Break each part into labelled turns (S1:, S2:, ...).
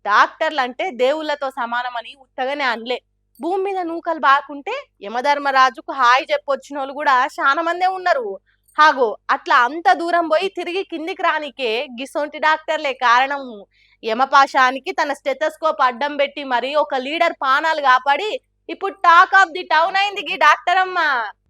S1: డాక్టర్లు అంటే దేవుళ్ళతో సమానమని ఉత్తగానే అనలే. భూమి మీద నూకలు బాకుంటే యమధర్మరాజుకు హాయి చెప్పొచ్చినోళ్ళు కూడా చాలా మందే ఉన్నారు. హాగో అట్లా అంత దూరం పోయి తిరిగి కిందికి రానికే గిసొంటి డాక్టర్లే కారణము. యమపాశానికి తన స్టెథోస్కోప్ అడ్డం పెట్టి మరి ఒక లీడర్ పానాలు కాపాడి ఇప్పుడు టాక్ ఆఫ్ ది టౌన్ అయింది ఈ డాక్టర్ అమ్మ.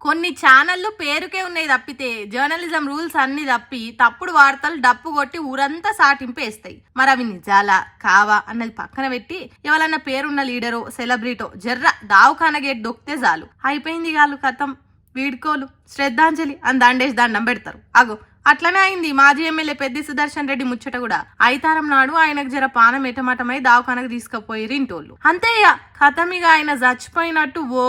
S1: కొన్ని ఛానళ్లు పేరుకే ఉన్నాయి తప్పితే జర్నలిజం రూల్స్ అన్ని తప్పి తప్పుడు వార్తలు డప్పు కొట్టి ఊరంతా సాటింపేస్తాయి. మరి అవి నిజాలా కావా అన్నది పక్కన పెట్టి ఎవరన్నా పేరున్న లీడరో సెలబ్రిటో జర్ర దావఖాన గేట్ దొక్కితే చాలు అయిపోయింది గాలు కథం. వీడ్కోలు శ్రద్ధాంజలి అని దండేసి దండం పెడతారు. అగో అట్లనే అయింది మాజీ ఎమ్మెల్యే పెద్ది సుదర్శన్ రెడ్డి ముచ్చట కూడా. ఐతారం నాడు ఆయనకు జర పానం ఎటమటమై దావఖానకు తీసుకుపోయి రింటోళ్ళు అంతే. కథమిగా ఆయన చచ్చిపోయినట్టు ఓ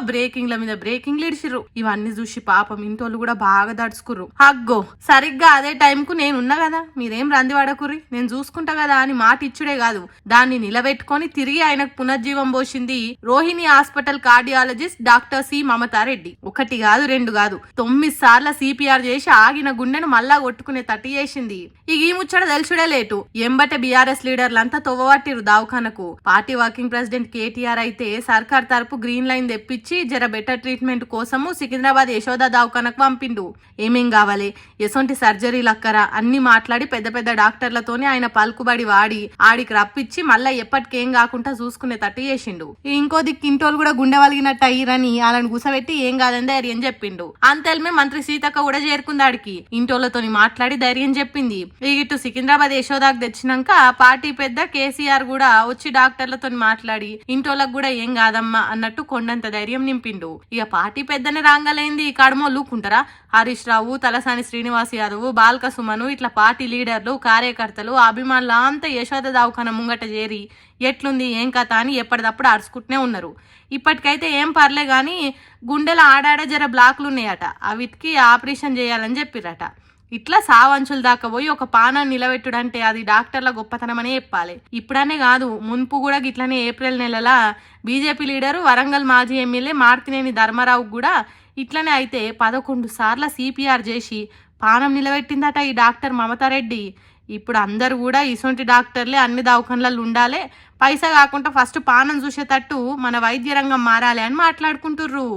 S1: బ్రేకింగ్ల మీద బ్రేకింగ్లు ఇడిచిర్రు. ఇవన్నీ చూసి పాపం ఇంటోళ్ళు కూడా బాగా దడుచుకుర్రు. అగ్గో సరిగ్గా అదే టైంకు నేనున్నా కదా మీరేం రంది పడకుర్రి నేను చూసుకుంటా కదా అని మాట ఇచ్చుడే కాదు దాన్ని నిలబెట్టుకొని తిరిగి ఆయనకు పునర్జీవం పోసింది Rohini hospital cardiologist doctor C Mamatha Reddy. ఒకటి కాదు రెండు కాదు 9 సార్ల సిపిఆర్ చేసి ఆగిన గుండెను మళ్ళా కొట్టుకునే తట్టి చేసింది. ఈ ముచ్చట తెలుసుడే లేటు ఎంబటే బీఆర్ఎస్ లీడర్లంతా తొవ్వబట్టిరు దావఖానకు. పార్టీ వర్కింగ్ ప్రెసిడెంట్ కేటీఆర్ అయితే సర్కార్ తరపు గ్రీన్ లైన్ తెప్పించి జర బెటర్ ట్రీట్మెంట్ కోసము సికింద్రాబాద్ యశోద దావఖానకు పంపిండు. ఏమేం కావాలి ఎసొంటి సర్జరీలు అక్కరా అన్ని మాట్లాడి పెద్ద పెద్ద డాక్టర్లతోనే ఆయన పలుకుబడి వాడి ఆడికి రప్పించి మళ్ళా ఎప్పటికేం కాకుండా చూసుకునే తట్టు చేసిండు. ఇంకో దిక్కు ఇంటోళ్ళు కూడా గుండె వలిగినట్టు అయ్యిరని వాళ్ళని గుసబెట్టి ఏం కాదని ధైర్యం చెప్పిండు. అంతేల్మే మంత్రి సీతక్క కూడా చేరుకుంది ఆడికి. ఇంటోళ్లతోని మాట్లాడి ధైర్యం చెప్పింది. ఇటు సికింద్రాబాద్ యశోదాకు తెచ్చినాక పార్టీ పెద్ద కేసీఆర్ కూడా వచ్చి డాక్టర్లతో మాట్లాడి ఇంటోళ్ళకు కూడా ఏం కాదమ్మా అన్నట్టు కొండంత ధైర్యం నింపిండు. ఇక పార్టీ పెద్దనే రాంగలైంది కడమో లూకుంటారా. హరీష్ రావు తలసాని శ్రీనివాస్ యాదవ్ బాల్క సుమను ఇట్లా పార్టీ లీడర్లు కార్యకర్తలు అభిమానులు అంతా యశోద దావఖాన ముంగట చేరి ఎట్లుంది ఏం కథ అని ఎప్పటిదప్పుడు అరుచుకుంటూనే ఉన్నారు. ఇప్పటికైతే ఏం పర్లే గాని గుండెల ఆడాడ జర బ్లాక్లు ఉన్నాయట అవిటికి ఆపరేషన్ చేయాలని చెప్పిరట. ఇట్లా సావంచుల దాకా పోయి ఒక పానాన్ని నిలబెట్టుడంటే అది డాక్టర్ల గొప్పతనమనే చెప్పాలి. ఇప్పుడనే కాదు మున్పు కూడా ఇట్లనే ఏప్రిల్ నెలలా బీజేపీ లీడరు వరంగల్ మాజీ ఎమ్మెల్యే మార్తినేని ధర్మారావు కూడా ఇట్లనే అయితే 11 సార్ల సిపిఆర్ చేసి పానం నిలబెట్టిందట ఈ డాక్టర్ మమతారెడ్డి. ఇప్పుడు అందరు కూడా ఇసొంటి డాక్టర్లే అన్ని దవాఖానలలో ఉండాలి పైసా కాకుండా ఫస్ట్ పానం చూసేటట్టు మన వైద్య రంగం మారాలి అని మాట్లాడుకుంటుర్రు.